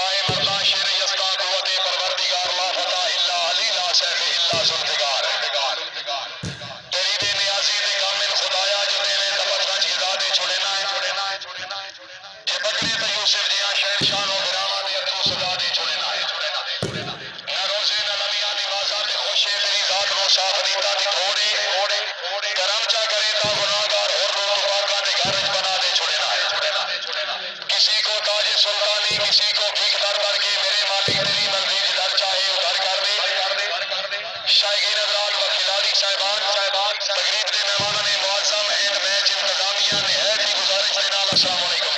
شاہ مردان شیر یزداں قوت پروردگار لا فتح الا علی لا سیف الا ذوالفقار تیری دے نیازی دے کامل خدایا جو تیرے تبرنا چیزا دے چھوڑنا ہے یہ بکرے تے یوسف دیاں شہر شان و گراما دے تو سزا دے چھوڑنا ہے نہ روزے نہ لمیاں دی بازا تے خوشے تیری ذات نو صاف ریتا دی تھوڑے کرم چا کرے تا گناہگار اور لو تو پاکاں دے گھر وچ بنا دے چھوڑنا ہے کسی کو تاج سلطانی کسی کو بھیک در در کے میرے مالک تیری مرضی جدھر چاہے ادھر کر دے شائقین حضرات و کھلاڑی صاحبان تقریب دے مہمانوں نے معظم اینڈ میچ انتظامیہ نہایت ہی گزارش کے نال السلام علیکم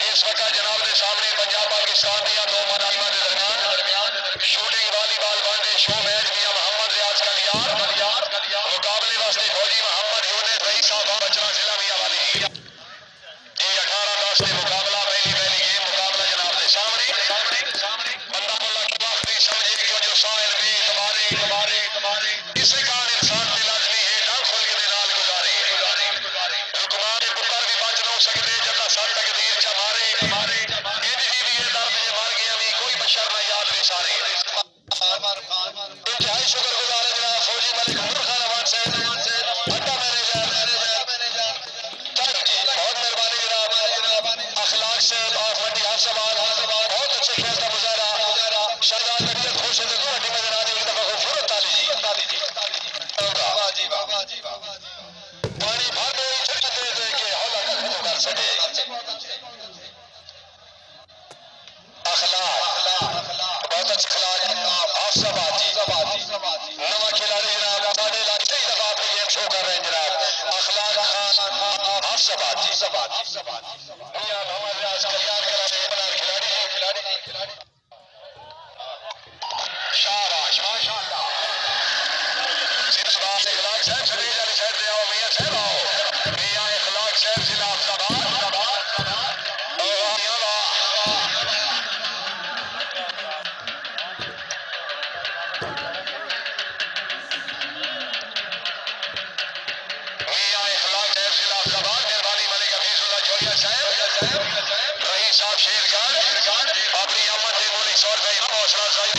اس وقت جناب دے سامنے پنجاب پاکستان دیا دو مداریاں دے درمیان شوٹنگ والی بال بانڈے شو میچ میاں محمد ریاض کلیار مقابلے واسطے فوجی محمد یونس رئیس صاحب بچرا ضلع میاں والی یہ 18-10 نے مقابلہ پہلی گیم مقابلہ جناب دے سامنے بندہ اللہ کی آخری سمجھے کہ جو سائر میں تمہارے اسے کان انسان میں لازمی ہے ڈال کھل کے نال گزارے حکمان پتر بھی بچ نہ سکتے جتا سر تقدیر چا مارے یہ درد یہ مر گیا بھی کوئی بشر نہ یاد رہے سارے انتہائی شکر گزار جناب فوجی ملک عمر خان امان صاحب اڈا مینیجر بہت مہربانی جناب اخلاق سے منڈی حفظ آباد بہت اچھے کھیل کا مظاہرہ شردار طبیعت خوش ہے تو ہڈی میں جناب ایک دفعہ خوبصورت تالی جی پانی بھر دے کے حوالہ ختم کر سکے اخلاق بہت اچھا اخلاق حفظ آباد نواں کھلاڑی جناب ساڑھے لاکھ کئی دفعہ اپنی گیم شو کر رہے ہیں جناب اخلاق خان حفظ آباد میاں محمد ریاض کلیار کرا رہے کھلاڑی شاباش ماشاءاللہ صرف بات اخلاق صاحب سے جانے سائڈ دے آؤ میاں صاحب آؤ میاں اخلاق صاحب ضلع حفظ آباد رئیس صاحب شیر خان اپنی امت دے ملک سور بھائی حوصلہ افزائی